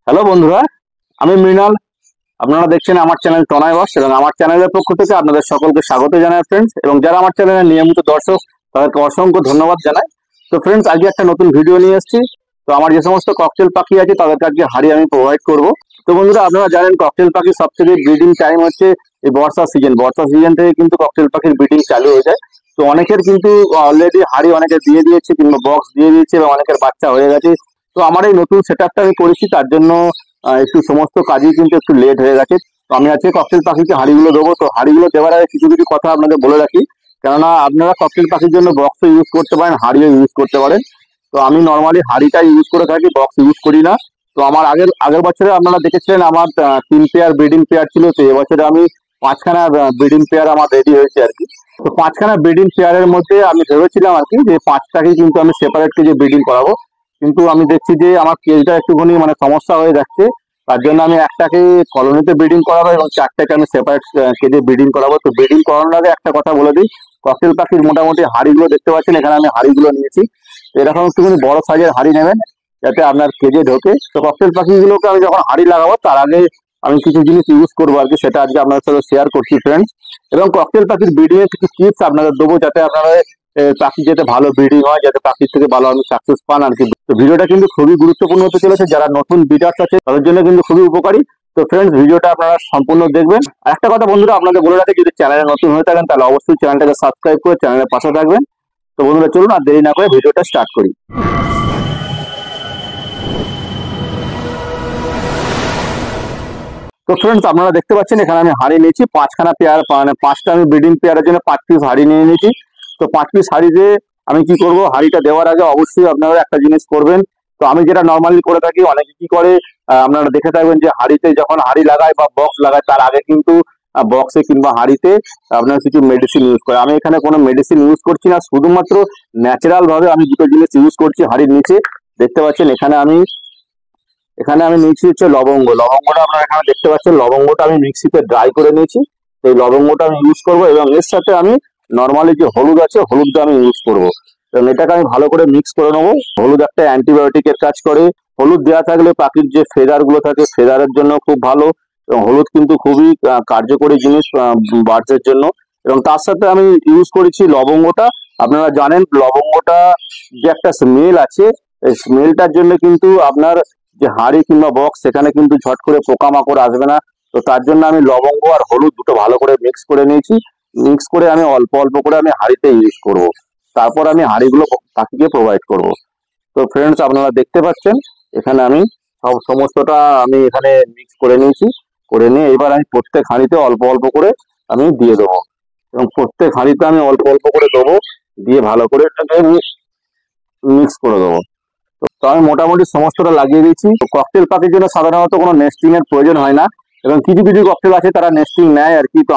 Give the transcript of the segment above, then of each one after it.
Hello বন্ধুরা, আমি মৃণাল। আপনারা দেখছেন আমার চ্যানেল টনয় বস এবং আমার চ্যানেলের পক্ষ থেকে আপনাদের সকলকে স্বাগত জানাই ফ্রেন্ডস। এবং যারা আমার চ্যানেলের নিয়মিত দর্শক তাদেরকে অসংখ্য ধন্যবাদ জানাই। তো ফ্রেন্ডস, আজকে একটা নতুন ভিডিও নিয়ে এসেছি। তো আমার যে সমস্ত ককটেল পাখি আছে তাদেরকে আজকে হাড়ি আমি প্রোভাইড করব। তো বন্ধুরা, আপনারা জানেন ককটেল পাখির সব থেকে ব্রিডিং টাইম হচ্ছে এই বর্ষা সিজন থেকে কিন্তু ককটেল পাখির ব্রিডিং চালু হয়ে যায়। তো অনেকের কিন্তু অলরেডি হাড়ি অনেকে দিয়ে দিয়েছে কিংবা বক্স দিয়ে দিয়েছে এবং অনেকের বাচ্চা হয়ে গেছে। তো আমার এই নতুন সেট আপটা আমি করেছি, তার জন্য একটু সমস্ত কাজই কিন্তু একটু লেট হয়ে গেছে। তো আমি আজকে ককটেল পাখিকে হাঁড়িগুলো দেবো। তো হাঁড়িগুলো দেওয়ার আগে কিছু কিছু কথা আপনাদের বলে রাখি, কেননা আপনারা ককটেল পাখির জন্য বক্সও ইউজ করতে পারেন, হাঁড়িও ইউজ করতে পারেন। তো আমি নর্মালি হাঁড়িটা ইউজ করে থাকি, বক্স ইউজ করি না। তো আমার আগের আগের বছরে আপনারা দেখেছিলেন আমার 3 পেয়ার ব্রিডিং পেয়ার ছিল। তো এবছরে আমি 5খানা ব্রিডিং পেয়ার আমার রেডি হয়েছে আর কি। তো 5খানা ব্রিডিং পেয়ারের মধ্যে আমি ভেবেছিলাম আর কি যে 5টাকে কিন্তু আমি সেপারেট কেজে ব্রিডিং করাবো, কিন্তু আমি দেখছি যে আমার কেজটা একটুখানি সমস্যা হয়ে যাচ্ছে। তার জন্য আমি একটাকে কলোনিতে ব্রিডিং করাবো এবং 4টাকে আমি সেপারেট কেজে ব্রিডিং করাবো। তো ব্রিডিং করানোর আগে একটা কথা বলে দিই, ককটেল পাখির মোটামুটি হাঁড়িগুলো দেখতে পাচ্ছেন, এখানে আমি হাঁড়িগুলো নিয়েছি। এরকম একটুখানি বড় সাইজের হাঁড়ি নেবেন যাতে আপনার কেজে ঢোকে। তো ককটেল পাখিগুলোকে আমি যখন হাঁড়ি লাগাবো তার আগে আমি কিছু জিনিস ইউজ করবো আর কি, সেটা আজকে আপনাদের সাথে শেয়ার করছি ফ্রেন্ডস। এবং ককটেল পাখির ব্রিডিং এর কিছু টিপস আপনাদের দেবো যাতে আপনারা পাখি যাতে ভালো ব্রিডিং হয়, যাতে পাখির থেকে ভালো আমি সাকসেস পান আর কি। তো ভিডিওটা কিন্তু খুবই গুরুত্বপূর্ণ হতে চলেছে, যারা নতুন ব্রিডার্স আছে তাদের জন্য কিন্তু খুবই উপকারী। তো ফ্রেন্ডস, ভিডিওটা আপনারা সম্পূর্ণ দেখবেন। আর একটা কথা বন্ধুরা আপনাদের বলে রাখি, যদি চ্যানেলে নতুন হয়ে থাকেন তাহলে অবশ্যই চ্যানেলটাকে সাবস্ক্রাইব করে চ্যানেলের পাশে থাকবেন। তো বন্ধুরা, চলুন আর দেরি না করে ভিডিওটা স্টার্ট করি। তো ফ্রেন্ডস, আপনারা দেখতে পাচ্ছেন এখানে আমি হাঁড়ি নিয়েছি 5খানা পেয়ার, 5টা আমি ব্রিডিং পেয়ারের জন্য 5 পিস হাঁড়ি নিয়ে নিয়েছি। তো 5 পিস হাঁড়িতে আমি কি করব, হাঁড়িটা দেওয়ার আগে অবশ্যই আপনারা একটা জিনিস করবেন। তো আমি যেটা নর্মালি করে থাকি, অনেকে কি করে আপনারা দেখে থাকবেন যে হাঁড়িতে যখন হাঁড়ি লাগায় বা বক্স লাগায় তার আগে কিন্তু বক্সে কিংবা হাঁড়িতে আপনার কিছু মেডিসিন ইউজ করে। আমি এখানে কোনো মেডিসিন ইউজ করছি না, শুধুমাত্র ন্যাচারাল ভাবে আমি দুটো জিনিস ইউজ করছি হাঁড়ির নিচে। দেখতে পাচ্ছেন এখানে আমি নিয়েছি হচ্ছে লবঙ্গটা আপনারা এখানে দেখতে পাচ্ছেন, লবঙ্গটা আমি মিক্সিতে ড্রাই করে নিয়েছি। তো এই লবঙ্গটা আমি ইউজ করবো এবং এর সাথে আমি নর্মালি যে হলুদ আছে হলুদটা আমি ইউজ করবো এবং এটাকে আমি ভালো করে মিক্স করে নেবো। হলুদ একটা অ্যান্টিবায়োটিকের কাজ করে। হলুদ দেওয়া থাকলে পাখির যে ফেদার গুলো থাকে ফেদারের জন্য খুব ভালো এবং হলুদ কিন্তু খুবই কার্যকরী জিনিস বার্ডসের জন্য। এবং তার সাথে আমি ইউজ করেছি লবঙ্গটা। আপনারা জানেন লবঙ্গটা যে একটা স্মেল আছে, এই স্মেলটার জন্য কিন্তু আপনার যে হাঁড়ি কিংবা বক্স সেখানে কিন্তু ঝট করে পোকামাকড় আসবে না। তো তার জন্য আমি লবঙ্গ আর হলুদ দুটো ভালো করে মিক্স করে নিয়েছি। মিক্স করে আমি অল্প অল্প করে আমি হাঁড়িতে ইউজ করব, তারপর আমি হাঁড়িগুলো পাখিকে প্রোভাইড করব। তো ফ্রেন্ডস, আপনারা দেখতে পাচ্ছেন এখানে আমি সমস্তটা আমি এখানে মিক্স করে নিয়েছি। করে নিয়ে এবার আমি প্রত্যেক হাঁড়িতে অল্প অল্প করে আমি দিয়ে দেবো এবং প্রত্যেক হাঁড়িতে আমি অল্প অল্প করে দেবো, দিয়ে ভালো করে এটাকে আমি মিক্স করে দেবো। তো আমি মোটামুটি সমস্তটা লাগিয়ে দিয়েছি। ককটেল পাখির জন্য সাধারণত কোনো নেস্টিং এর প্রয়োজন হয় না এবং কিছু কিছু ককটেল আছে তারা নেস্টিং নেয় আর কি। তো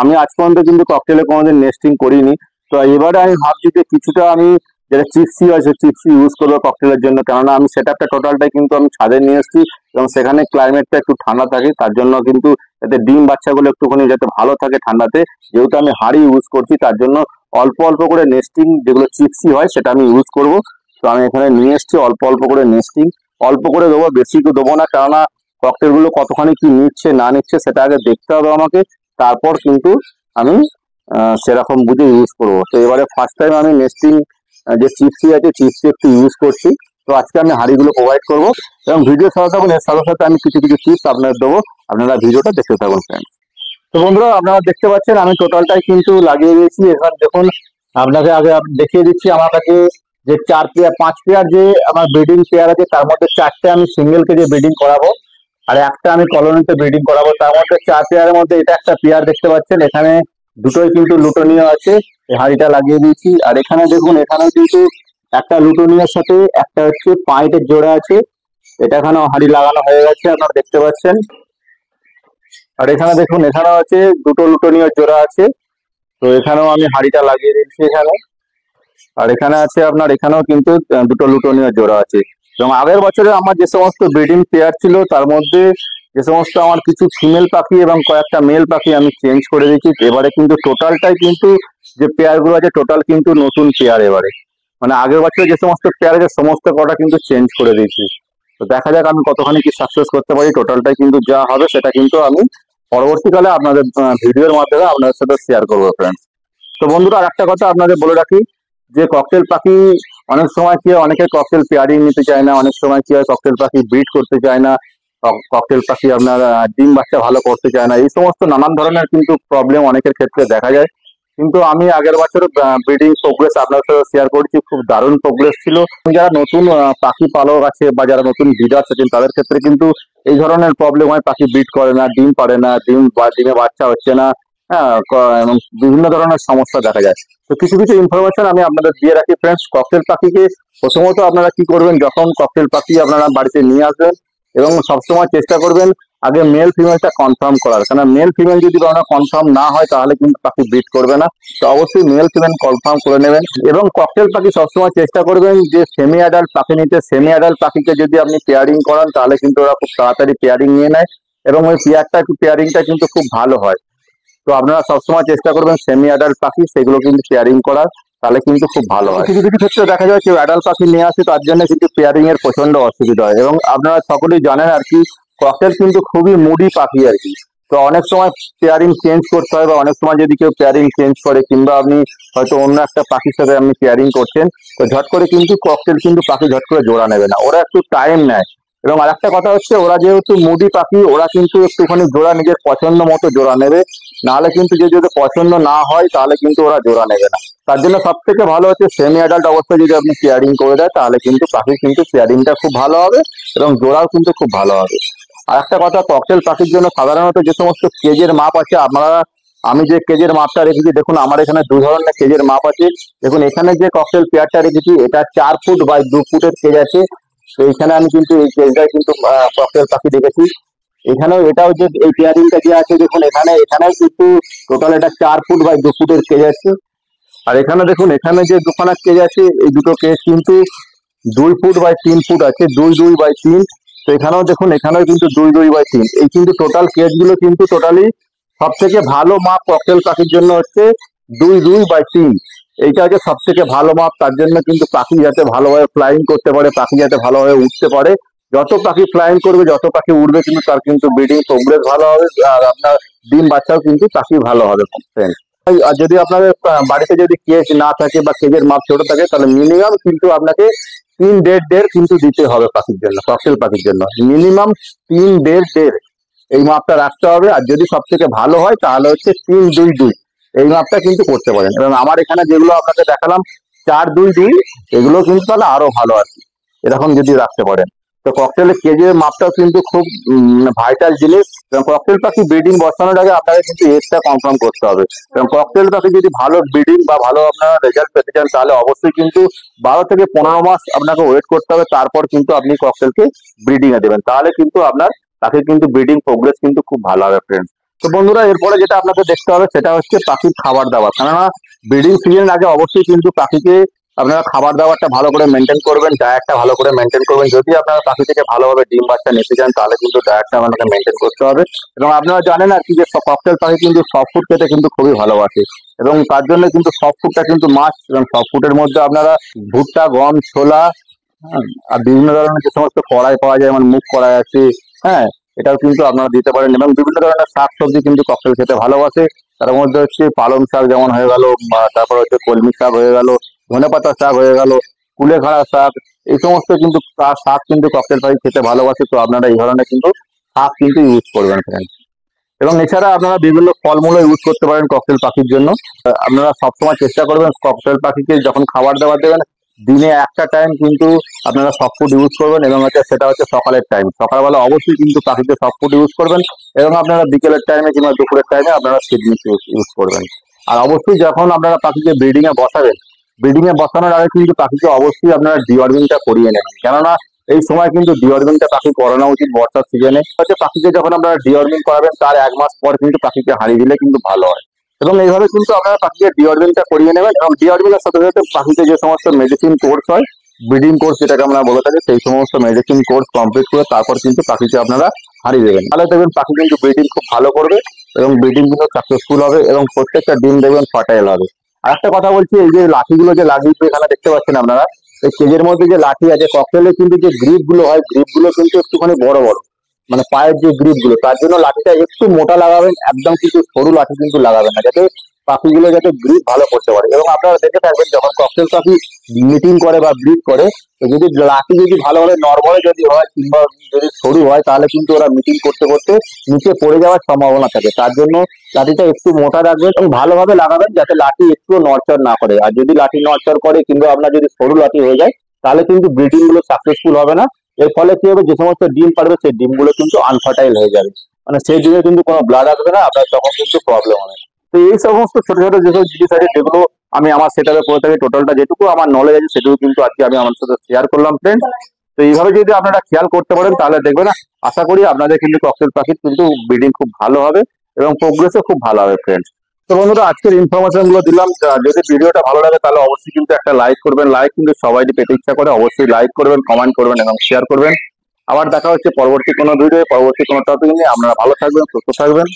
আমি আজ পর্যন্ত কিন্তু ককটেলে কোনোদিন নেস্টিং করিনি। তো এবারে আমি ভাবছি যে কিছুটা আমি যেটা চিপসি আছে চিপসি ইউজ করবো ককটেলের জন্য, কেননা আমি সেট আপটা টোটালটাই কিন্তু আমি ছাদে নিয়ে এসেছি এবং সেখানে ক্লাইমেটটা একটু ঠান্ডা থাকে, তার জন্য কিন্তু যাতে ডিম বাচ্চাগুলো একটুখানি যাতে ভালো থাকে ঠান্ডাতে, যেহেতু আমি হাঁড়ি ইউজ করছি তার জন্য অল্প অল্প করে নেস্টিং যেগুলো চিপসি হয় সেটা আমি ইউজ করবো। তো আমি এখানে নিয়ে এসেছি অল্প অল্প করে নেস্টিং, অল্প করে দেবো, বেশি তো দেবো না, কেননা ককটেল গুলো কতখানি কি নিচ্ছে না নিচ্ছে সেটা আগে দেখতে হবে আমাকে, তারপর কিন্তু আমি সেরকম বুঝে ইউজ করবো। তো এবারে ফার্স্ট টাইম আমি নেস্টিং যে চিপসি আছে চিপসি একটু ইউজ করছি। তো আজকে আমি হাঁড়িগুলো প্রোভাইড করবো এবং ভিডিও সাথে থাকুন, এর সাথে সাথে আমি কিছু কিছু টিপস আপনাদের দেবো, আপনারা ভিডিওটা দেখতে থাকুন ফ্রেন্ড। তো বন্ধুরা, আপনারা দেখতে পাচ্ছেন আমি টোটালটাই কিন্তু লাগিয়ে দিয়েছি। এবার দেখুন, আপনাকে আগে দেখিয়ে দিচ্ছি আমার কাছে যে 5 পেয়ার যে আমার ব্রিডিং পেয়ার আছে তার মধ্যে 4টে আমি সিঙ্গেল কেজে ব্রিডিং করাবো আর একটা আমি কলোনিতে ব্রিডিং করাবো। তার মধ্যে 4 পেয়ারের মধ্যে এটা একটা পেয়ার দেখতে পাচ্ছেন, এখানে দুটোই কিন্তু লুটোনীয় আছে। এই হাঁড়িটা লাগিয়ে দিয়েছি। আর এখানে দেখুন, এখানে কিন্তু একটা লুটোনিয়ার সাথে একটা হচ্ছে পাইটের জোড়া আছে, এটা এখানেও হাঁড়ি লাগানো হয়ে গেছে আপনারা দেখতে পাচ্ছেন। আর এখানে দেখুন, এখানেও আছে দুটো লুটোনিয়ার জোড়া আছে। তো এখানেও আমি হাঁড়িটা লাগিয়ে দিয়েছি এখানে। আর এখানে আছে আপনার, এখানেও কিন্তু দুটো লুটোনীয় জোড়া আছে। এবং আগের বছরে আমার যে সমস্ত ব্রিডিং পেয়ার ছিল তার মধ্যে যে সমস্ত আমার কিছু ফিমেল পাখি এবং কয়েকটা মেল পাখি আমি চেঞ্জ করে দিয়েছি। এবারে কিন্তু টোটালটাই কিন্তু যে পেয়ার গুলো আছে টোটাল কিন্তু নতুন পেয়ার এবারে, আগের বছরে যে সমস্ত পেয়ার আছে সমস্ত কটা কিন্তু চেঞ্জ করে দিয়েছি। তো তো দেখা যাক আমি কতখানি কি সাকসেস করতে পারি। টোটালটাই কিন্তু যা হবে সেটা কিন্তু আমি পরবর্তীকালে আপনাদের ভিডিওর মাধ্যমে আপনাদের সাথে শেয়ার করবো ফ্রেন্ডস। তো বন্ধুরা আর একটা কথা আপনাদের বলে রাখি যে ককটেল পাখি অনেক সময় কি হয়, অনেকে ককটেল পেয়ারিং নিতে চায় না, অনেক সময় কি হয় ককটেল পাখি ব্রিড করতে চায় না, ককটেল পাখি আপনার ডিম বাচ্চা ভালো করতে চায় না, এই সমস্ত নানান ধরনের কিন্তু প্রবলেম অনেকের ক্ষেত্রে দেখা যায়। কিন্তু আমি আগের বছর ব্রিডিং প্রোগ্রেস আপনার সাথে শেয়ার করেছি, খুব দারুণ প্রোগ্রেস ছিল। যারা নতুন পাখি পালক আছে বা যারা নতুন ব্রিডার্স আছেন তাদের ক্ষেত্রে কিন্তু এই ধরনের প্রবলেম হয়, পাখি ব্রিড করে না, ডিম পারে না, ডিমে বাচ্চা হচ্ছে না, হ্যাঁ, এবং বিভিন্ন ধরনের সমস্যা দেখা যায়। তো কিছু কিছু ইনফরমেশন আমি আপনাদের দিয়ে রাখি ফ্রেন্ডস। ককটেল পাখিকে প্রথমত আপনারা কি করবেন, যখন ককটেল পাখি আপনারা বাড়িতে নিয়ে আসবেন এবং সবসময় চেষ্টা করবেন আগে মেল ফিমেলটা কনফার্ম করার, কারণ মেল ফিমেল যদি আপনার কনফার্ম না হয় তাহলে কিন্তু পাখি ব্রিড করবে না। তো অবশ্যই মেল ফিমেল কনফার্ম করে নেবেন। এবং ককটেল পাখি সবসময় চেষ্টা করবেন যে সেমি অ্যাডাল্ট পাখি নিতে। সেমি অ্যাডাল্ট পাখিকে যদি আপনি পেয়ারিং করান তাহলে কিন্তু ওরা খুব তাড়াতাড়ি পেয়ারিং নিয়ে নেয় এবং ওই পেয়ারিংটা কিন্তু খুব ভালো হয়। তো আপনারা সবসময় চেষ্টা করবেন সেমি অ্যাডাল্ট পাখি সেগুলো কিন্তু পেয়ারিং করার, তাহলে কিন্তু খুব ভালো হয়। কিছু কিছু ক্ষেত্রে দেখা যায় কেউ অ্যাডাল্ট পাখি নিয়ে আসে, তার জন্য কিন্তু পেয়ারিং এর প্রচন্ড অসুবিধা হয়। এবং আপনারা সকলেই জানেন আর কি, ককটেল কিন্তু খুবই মুডি পাখি আর কি। তো অনেক সময় পেয়ারিং চেঞ্জ করতে হয়, বা অনেক সময় যদি কেউ পেয়ারিং চেঞ্জ করে কিংবা আপনি হয়তো অন্য একটা পাখির সাথে আপনি পেয়ারিং করছেন, তো ঝট করে কিন্তু ককটেল কিন্তু পাখি ঝট করে জোড়া নেবে না, ওরা একটু টাইম নেয়। এবং আরেকটা কথা হচ্ছে, ওরা যেহেতু মুডি পাখি ওরা কিন্তু একটুখানি জোড়া নিজের পছন্দ মতো জোড়া নেবে, নাহলে কিন্তু যদি ওদের পছন্দ না হয় তাহলে কিন্তু ওরা জোড়া নেবে না। তার জন্য সব থেকে ভালো হচ্ছে সেমি অ্যাডাল্ট অবস্থায় যদি আপনি পেয়ারিং করে দেয় তাহলে কিন্তু পাখির কিন্তু পেয়ারিংটা খুব ভালো হবে এবং জোড়াও কিন্তু খুব ভালো হবে। আর একটা কথা, ককটেল পাখির জন্য সাধারণত যে সমস্ত কেজের মাপ আছে, আপনারা আমি যে কেজের মাপটা রেখেছি দেখুন, আমার এখানে দু ধরনের কেজের মাপ আছে। দেখুন এখানে যে ককটেল পেয়ারটা রেখেছি এটা 4 ফুট বাই 2 ফুটের কেজ আছে। তো এখানে আমি কিন্তু এই কেজটাই কিন্তু ককটেল পাখি রেখেছি। এখানেও এটাও যে এই পেয়ারিংটা যে আছে দেখুন, এখানেও কিন্তু টোটাল এটা 4 ফুট বাই 2 ফুটের কেজ আছে। আর এখানে দেখুন, এখানে যে দুখানা কেজ আছে এই দুটো কেজ কিন্তু 2 ফুট বাই 3 ফুট আছে, 2 বাই 3। তো এখানেও দেখুন, এখানেও কিন্তু 2 বাই 3। এই কিন্তু টোটাল কেজ গুলো কিন্তু টোটালি সব থেকে ভালো মাপ ককটেল পাখির জন্য হচ্ছে 2 বাই 3। এইটা হচ্ছে সব থেকে ভালো মাপ। তার জন্য কিন্তু পাখি যাতে ভালোভাবে ফ্লাইং করতে পারে, পাখি যাতে ভালোভাবে উঠতে পারে, যত পাখি ফ্লাইং করবে যত পাখি উড়বে কিন্তু তার কিন্তু ব্রিডিং প্রোগ্রেস ভালো হবে, আর আপনার ডিম বাচ্চাও কিন্তু পাখি ভালো হবে ফ্রেন্ড। আর যদি আপনাদের বাড়িতে যদি কেজ না থাকে বা কেজের মাপ ছোট থাকে তাহলে মিনিমাম কিন্তু আপনাকে 3.5 কিন্তু দিতে হবে পাখির জন্য, ককটেল পাখির জন্য মিনিমাম 3.5 এই মাপটা রাখতে হবে। আর যদি সব থেকে ভালো হয় তাহলে হচ্ছে 3-2-2 এই মাপটা কিন্তু করতে পারেন। এবং আমার এখানে যেগুলো আপনাকে দেখালাম 4-2-2, এগুলো কিন্তু তাহলে আরো ভালো আর কি, এরকম যদি রাখতে পারেন। তো ককটেলের কেজের মাপটাও কিন্তু খুব ভাইটাল জিনিস। এবং ককটেল পাখি ব্রিডিং বসানোর আগে আপনাকে কিন্তু এজটা কনফার্ম করতে হবে। এবং ককটেল পাখি যদি ভালো ব্রিডিং বা ভালো আপনারা রেজাল্ট পেতে চান তাহলে অবশ্যই কিন্তু 12 থেকে 15 মাস আপনাকে ওয়েট করতে হবে, তারপর কিন্তু আপনি ককটেলকে ব্রিডিং এ দেবেন, তাহলে কিন্তু আপনার পাখির কিন্তু ব্রিডিং প্রোগ্রেস কিন্তু খুব ভালো হবে ফ্রেন্ডস। তো বন্ধুরা এরপরে যেটা আপনাকে দেখতে হবে সেটা হচ্ছে পাখির খাবার দাবার। কেননা ব্রিডিং সিজনের আগে অবশ্যই কিন্তু পাখিকে আপনারা খাবার দাবারটা ভালো করে মেনটেন করবেন, ডায়েটটা ভালো করে মেনটেন করবেন। যদি আপনারা পাখি থেকে ভালোভাবে ডিম বাচ্চা নিতে চান তাহলে কিন্তু ডায়েটটা আপনাকে মেনটেন করতে হবে। এবং আপনারা জানেন আর কি যে ককটেল পাখি কিন্তু সফট ফুড খেতে কিন্তু খুবই ভালোবাসে, এবং তার জন্য কিন্তু সফট ফুডটা কিন্তু মাস্ট। এবং সফট ফুডের মধ্যে আপনারা ভুট্টা, গম, ছোলা, হ্যাঁ, আর বিভিন্ন ধরনের যে সমস্ত কড়াই পাওয়া যায়, যেমন মুগ কড়াই আছে, হ্যাঁ, এটাও কিন্তু আপনারা দিতে পারেন। এবং বিভিন্ন ধরনের শাক সবজি কিন্তু ককটেল খেতে ভালোবাসে। তার মধ্যে হচ্ছে পালং শাক যেমন হয়ে গেল, তারপর হচ্ছে কলমি শাক হয়ে গেল, ধনেপাতা শাক হয়ে গেল, কুলেখাড়া শাক, এই সমস্ত কিন্তু শাক কিন্তু ককটেল পাখি খেতে ভালোবাসে। তো আপনারা এই ধরনের কিন্তু শাক কিন্তু ইউজ করবেন ফ্রেন্ড। এবং এছাড়া আপনারা বিভিন্ন ফলমূলও ইউজ করতে পারেন ককটেল পাখির জন্য। আপনারা সবসময় চেষ্টা করবেন ককটেল পাখিকে যখন খাবার দাবার দেবেন দিনে একটা টাইম কিন্তু আপনারা সফট ফুড ইউজ করবেন, এবং সেটা হচ্ছে সকালের টাইম। সকালবেলা অবশ্যই কিন্তু পাখিকে সফট ফুড ইউজ করবেন, এবং আপনারা বিকেলের টাইমে কিংবা দুপুরের টাইমে আপনারা ফিডমিক্স ইউজ করবেন। আর অবশ্যই যখন আপনারা পাখিকে ব্রিডিং এ বসাবেন, ব্রিডিং এ বসানোর আগে কিন্তু পাখিকে অবশ্যই আপনারা ডিওয়ার্মিংটা করিয়ে নেবেন। কেননা এই সময় কিন্তু ডিওয়ার্মিংটা পাখি করানো উচিত বর্ষার সিজনে। হচ্ছে পাখিকে যখন আপনারা ডিওয়ার্মিং করাবেন তার 1 মাস পর কিন্তু পাখিকে হারিয়ে দিলে কিন্তু ভালো হয়। এবং এইভাবে কিন্তু আপনারা পাখিকে ডিওয়ার্মিংটা করিয়ে নেবেন। এবং ডিওয়ার্মিং এর সাথে সাথে পাখিতে যে সমস্ত মেডিসিন কোর্স হয়, ব্রিডিং কোর্স যেটাকে আমরা বলে থাকি, সেই সমস্ত মেডিসিন কোর্স কমপ্লিট করে তারপর কিন্তু পাখিকে আপনারা হারিয়ে দেবেন। তাহলে দেখবেন পাখি কিন্তু ব্রিডিং খুব ভালো করবে এবং ব্রিডিং কিন্তু সাকসেসফুল হবে এবং প্রত্যেকটা ডিম দেখবেন ফার্টাইল হবে। আর একটা কথা বলছি, এই যে লাঠিগুলো যে লাগিয়ে এখানে দেখতে পাচ্ছেন আপনারা, এই কেজের মধ্যে যে লাঠি আছে, ককটেলে কিন্তু যে গ্রিপ গুলো হয়, গ্রিপ গুলো কিন্তু একটুখানি বড় বড়, মানে পায়ের যে গ্রিপ গুলো, তার জন্য লাঠিটা একটু মোটা লাগাবেন, একদম কিন্তু সরু লাঠি কিন্তু লাগাবেন না, যাতে পাখিগুলো যাতে গ্রিপ ভালো করতে পারে। এবং আপনারা দেখে থাকবেন যখন ককটেল পাখি মিটিং করে বা ব্রিড করে, তো যদি লাঠি যদি ভালোভাবে নরমালে যদি হয় কিংবা যদি সরু হয়, তাহলে কিন্তু ওরা মিটিং করতে করতে নিচে পড়ে যাওয়ার সম্ভাবনা থাকে। তার জন্য লাঠিটা একটু মোটা রাখবেন এবং ভালোভাবে লাগাবেন, যাতে লাঠি একটু নড়চড় না করে। আর যদি লাঠি নড়চড় করে কিংবা আপনার যদি সরু লাঠি হয়ে যায়, তাহলে কিন্তু ব্রিডিং গুলো সাকসেসফুল হবে না। এর ফলে কি হবে, যে সমস্ত ডিম পারবে সেই ডিমগুলো কিন্তু আনফার্টাইল হয়ে যাবে, মানে সেই ডিমে কিন্তু কোনো ব্লাড আসবে না, আপনার তখন কিন্তু প্রবলেম হবে। তো এই সমস্ত ছোট ছোট যেসব জিনিস আছে, যেগুলো আমি আমার সেটাপে করে থাকি, টোটালটা যেটুকু আমার নলেজ আছে সেটুকু কিন্তু আজকে আমি আমার সাথে শেয়ার করলাম ফ্রেন্ড। তো এইভাবে যদি আপনারা খেয়াল করতে পারেন, তাহলে দেখবেন আশা করি আপনাদের কিন্তু ককটেল পাখির কিন্তু ব্রিডিং খুব ভালো হবে এবং প্রোগ্রেসও খুব ভালো হবে ফ্রেন্ডস। তো বন্ধুরা, আজকের ইনফরমেশন গুলো দিলাম। যদি ভিডিওটা ভালো লাগে তাহলে অবশ্যই কিন্তু একটা লাইক করবেন। লাইক কিন্তু সবাই পেতে ইচ্ছা করে, অবশ্যই লাইক করবেন, কমেন্ট করবেন এবং শেয়ার করবেন। আবার দেখা হচ্ছে পরবর্তী কোনো ভিডিও, পরবর্তী কোনো টপিক নিয়ে। আপনারা ভালো থাকবেন, সুস্থ থাকবেন।